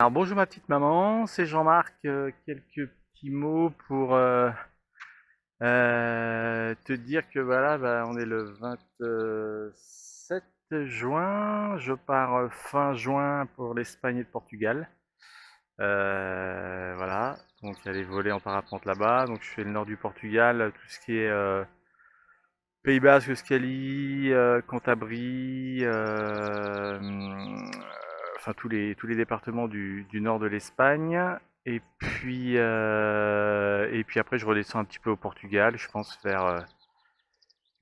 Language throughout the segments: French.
Alors bonjour ma petite maman, c'est Jean-Marc. Quelques petits mots pour te dire que voilà, on est le 27 juin. Je pars fin juin pour l'Espagne et le Portugal. Voilà, donc aller voler en parapente là-bas. Donc je fais le nord du Portugal, tout ce qui est Pays Basque, Euskali, Cantabrie, enfin tous les départements du nord de l'Espagne. Et puis après je redescends un petit peu au Portugal, je pense vers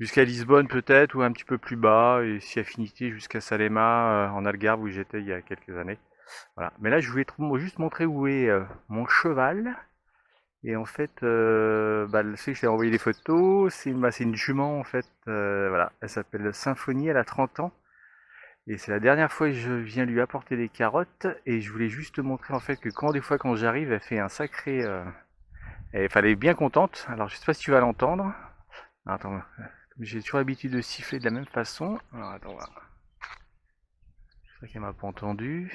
jusqu'à Lisbonne peut-être, ou un petit peu plus bas, et si affinité jusqu'à Salema en Algarve où j'étais il y a quelques années. Voilà. Mais là je voulais juste montrer où est mon cheval. Et en fait, c'est que je t'ai envoyé des photos, c'est une jument en fait, voilà, elle s'appelle Symphonie, elle a 30 ans, et c'est la dernière fois que je viens lui apporter des carottes, et je voulais juste te montrer en fait que des fois quand j'arrive, elle fait un sacré... elle est bien contente, alors je sais pas si tu vas l'entendre. Attends, j'ai toujours l'habitude de siffler de la même façon, alors attends, voilà. Je crois qu'elle m'a pas entendu,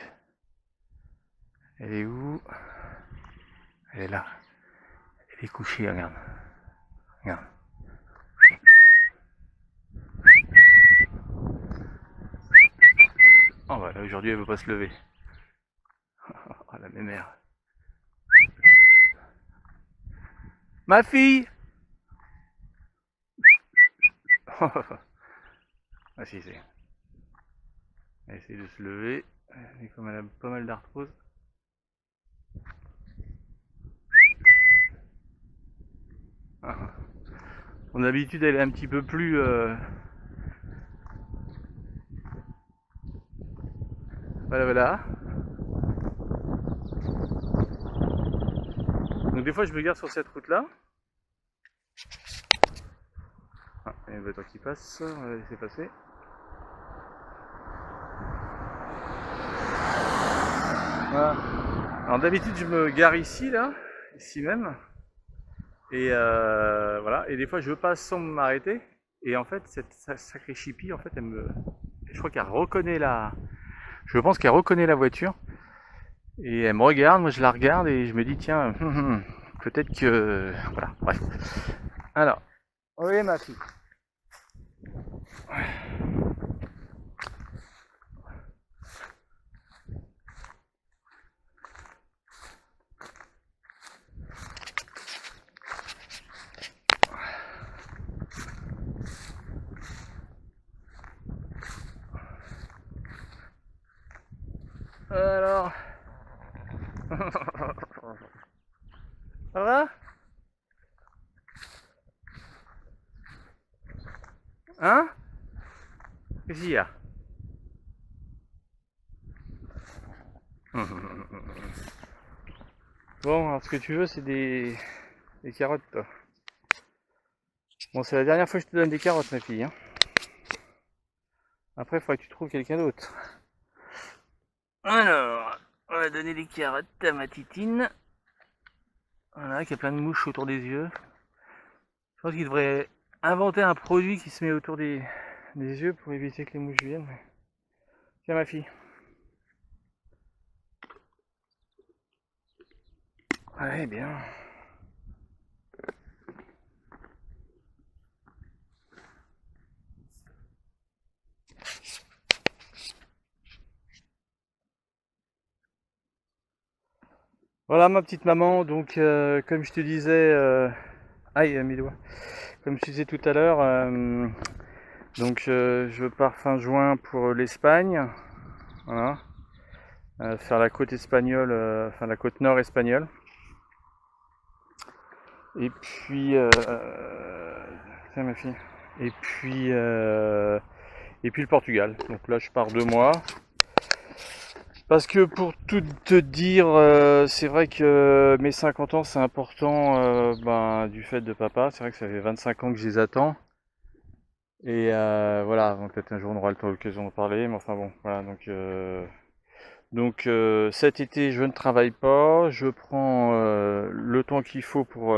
elle est où? Elle est là, elle est couchée, regarde, regarde. Oh bah là, aujourd'hui elle veut pas se lever. Oh la mémère. Ma fille! Ah si, c'est. Elle essaie de se lever. Et comme elle a pas mal d'arthrose. Ah. Son habitude, elle est un petit peu plus. Voilà, voilà. Donc des fois, je me garde sur cette route-là. Ah, il y a une voiture qui passe. On va laisser passer. Voilà. Alors d'habitude, je me gare ici, là. Ici même. Et voilà. Et des fois, je passe sans m'arrêter. Et en fait, cette sacrée chippie, en fait, elle me. Je crois qu'elle reconnaît la. Je pense qu'elle reconnaît la voiture. Et elle me regarde, moi je la regarde et je me dis tiens, peut-être que... Voilà, bref. Alors, oui ma fille. Alors, ça va? Hein? Qu'est-ce qu'il y a? Bon, alors ce que tu veux c'est des carottes toi. Bon, c'est la dernière fois que je te donne des carottes ma fille, hein. Après, il faudrait que tu trouves quelqu'un d'autre. Alors, on va donner des carottes à ma titine. Voilà, qui a plein de mouches autour des yeux. Je pense qu'il devrait inventer un produit qui se met autour des yeux pour éviter que les mouches viennent. Tiens ma fille. Ouais, bien. Voilà ma petite maman, donc comme je te disais, aïe mes doigts, comme je te disais tout à l'heure, donc je pars fin juin pour l'Espagne, voilà, faire la côte espagnole, enfin la côte nord espagnole, et puis, tiens ma fille, et puis, euh, et puis le Portugal, donc là je pars 2 mois. Parce que pour tout te dire, c'est vrai que mes 50 ans c'est important du fait de papa. C'est vrai que ça fait 25 ans que je les attends. Et voilà, donc peut-être un jour on aura l'occasion d'en parler, mais enfin bon, voilà. Donc cet été je ne travaille pas, je prends le temps qu'il faut pour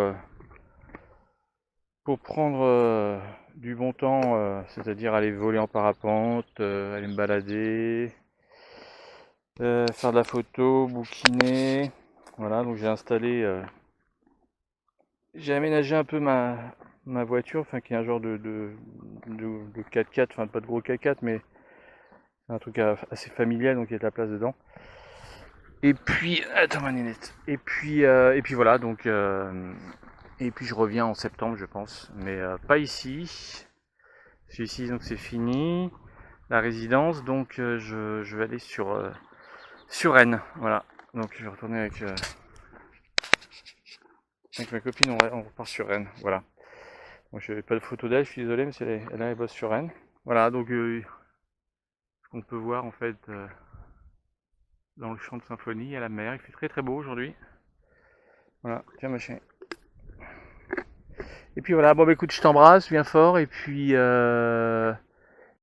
prendre du bon temps, c'est-à-dire aller voler en parapente, aller me balader, faire de la photo, bouquiner. Voilà, donc j'ai installé, j'ai aménagé un peu ma voiture, enfin qui est un genre de 4x4, enfin pas de gros 4x4, mais un truc assez familial, donc il y a de la place dedans. Et puis, attends ma nénette. Et puis voilà, donc et puis je reviens en septembre, je pense, mais pas ici. Parce que ici, donc c'est fini la résidence, donc je vais aller sur Rennes, voilà. Donc je vais retourner avec ma copine, on repart sur Rennes, voilà. Bon, je n'avais pas de photo d'elle, je suis désolé, mais elle bosse sur Rennes. Voilà, donc ce qu'on peut voir en fait dans le champ de symphonie, à la mer, il fait très très beau aujourd'hui. Voilà, tiens ma chienne. Et puis voilà, bon bah écoute, je t'embrasse bien fort, et puis